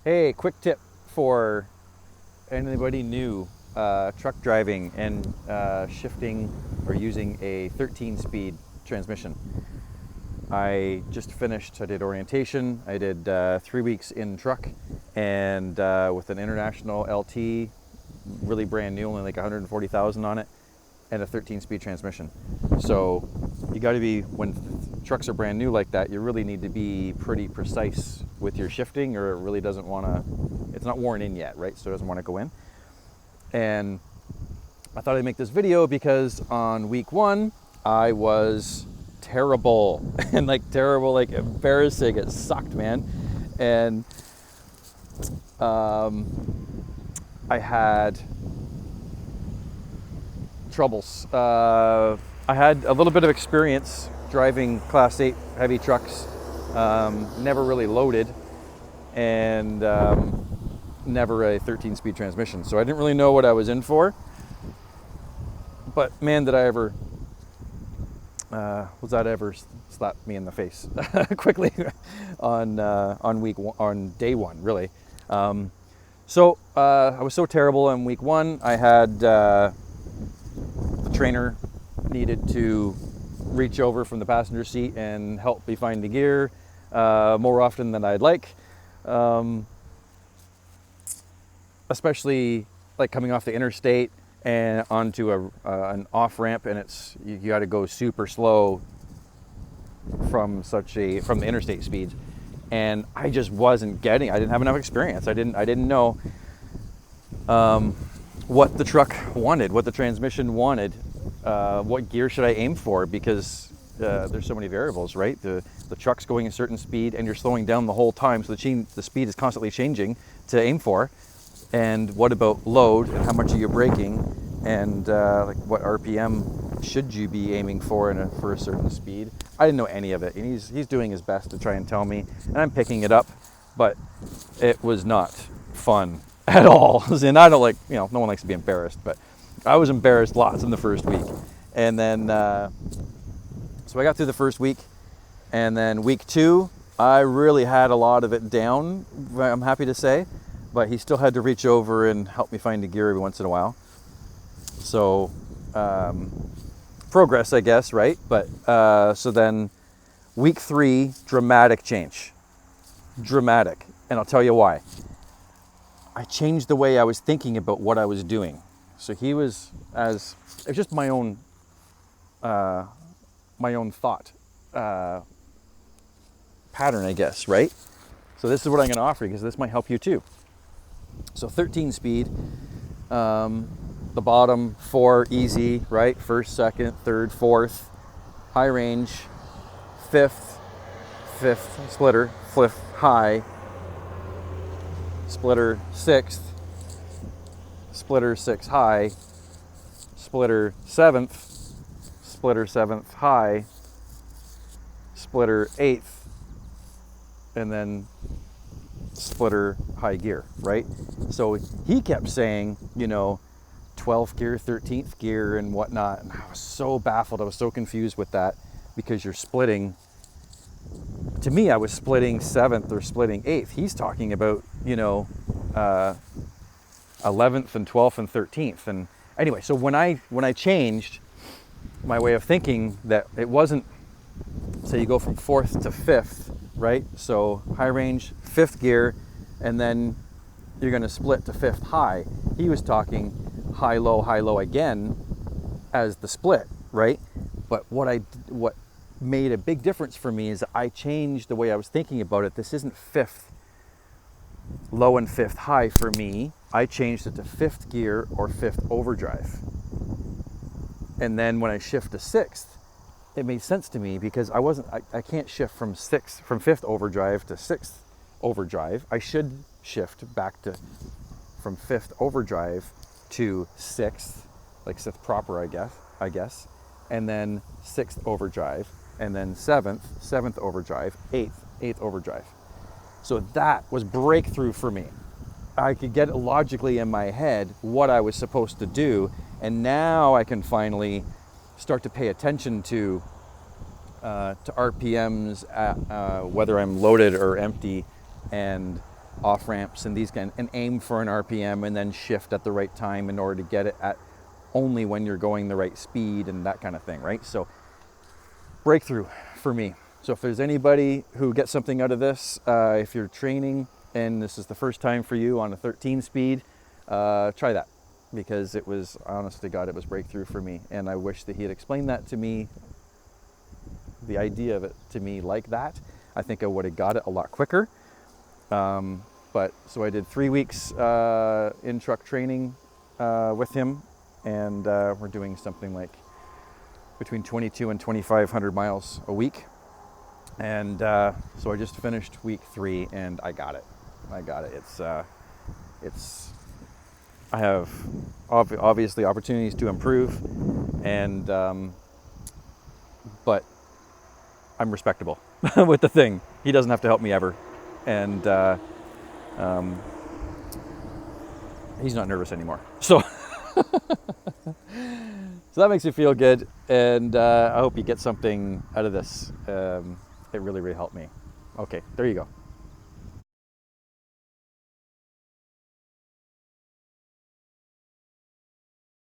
Hey, quick tip for anybody new truck driving and shifting or using a 13-speed transmission. I just finished, I did orientation, I did 3 weeks in truck and with an International LT, really brand new, only like 140,000 on it, and a 13-speed transmission. So you got to be, when trucks are brand new like that, you really need to be pretty precise with your shifting, or it really doesn't want to, it's not worn in yet, right? So it doesn't want to go in. And I thought I'd make this video because on week one, I was terrible and like embarrassing. It sucked, man. And I had troubles. I had a little bit of experience driving Class 8 heavy trucks, never really loaded, and never a 13-speed transmission. So I didn't really know what I was in for. But man, did I ever, was that ever slapped me in the face quickly on week one, on day one, really. So I was so terrible on week one. I had the trainer needed to reach over from the passenger seat and help me find the gear more often than I'd like, especially like coming off the interstate and onto an off ramp, and it's you got to go super slow from the interstate speeds, and I just wasn't getting. I didn't have enough experience. I didn't know what the truck wanted, what the transmission wanted, what gear should I aim for, because there's so many variables, right? The truck's going a certain speed and you're slowing down the whole time, so the speed is constantly changing to aim for. And what about load, and how much are you braking, and like what RPM should you be aiming for for a certain speed? I didn't know any of it, and he's doing his best to try and tell me, and I'm picking it up, but it was not fun at all. And I don't like, no one likes to be embarrassed, but I was embarrassed lots in the first week. And then so I got through the first week, and then week two, I really had a lot of it down, I'm happy to say. But he still had to reach over and help me find the gear every once in a while. So progress, I guess, right? But so then week three, dramatic change. Dramatic. And I'll tell you why. I changed the way I was thinking about what I was doing. So it was just my own thought pattern, I guess, right? So this is what I'm going to offer you, because this might help you too. So 13 speed, the bottom 4 easy, right? First, second, third, fourth, high range, fifth splitter, fifth high, splitter sixth, splitter 6 high, splitter seventh high, splitter 8th, and then splitter high gear, right? So he kept saying, 12th gear, 13th gear and whatnot. And I was so baffled. I was so confused with that, because you're splitting. To me, I was splitting 7th or splitting 8th. He's talking about, 11th and 12th and 13th. And anyway, so when I changed my way of thinking, that it wasn't, say you go from 4th to 5th, right? So high range, 5th gear, and then you're going to split to 5th high. He was talking high low again as the split, right? But what made a big difference for me is I changed the way I was thinking about it. This isn't 5th low and 5th high for me. I changed it to 5th gear or 5th overdrive. And then when I shift to 6th, it made sense to me, because I can't shift from 5th overdrive to 6th overdrive. I should shift back from 5th overdrive to 6th, like 6th proper, I guess, and then 6th overdrive, and then 7th overdrive, 8th overdrive. So that was breakthrough for me. I could get it logically in my head what I was supposed to do, and now I can finally start to pay attention to RPMs, whether I'm loaded or empty, and off ramps and these kind, and aim for an RPM and then shift at the right time in order to get it at only when you're going the right speed and that kind of thing, right? So breakthrough for me. So if there's anybody who gets something out of this, if you're training and this is the first time for you on a 13 speed, try that, because it was, honest to God, it was breakthrough for me. And I wish that he had explained that to me, the idea of it to me like that. I think I would have got it a lot quicker. But so I did 3 weeks in truck training with him, and we're doing something like between 22 and 2,500 miles a week. And so I just finished week 3 and I got it. It's I have obviously opportunities to improve, and but I'm respectable with the thing. He doesn't have to help me ever, and he's not nervous anymore. So so that makes me feel good, and I hope you get something out of this. It really, really helped me. Okay, there you go.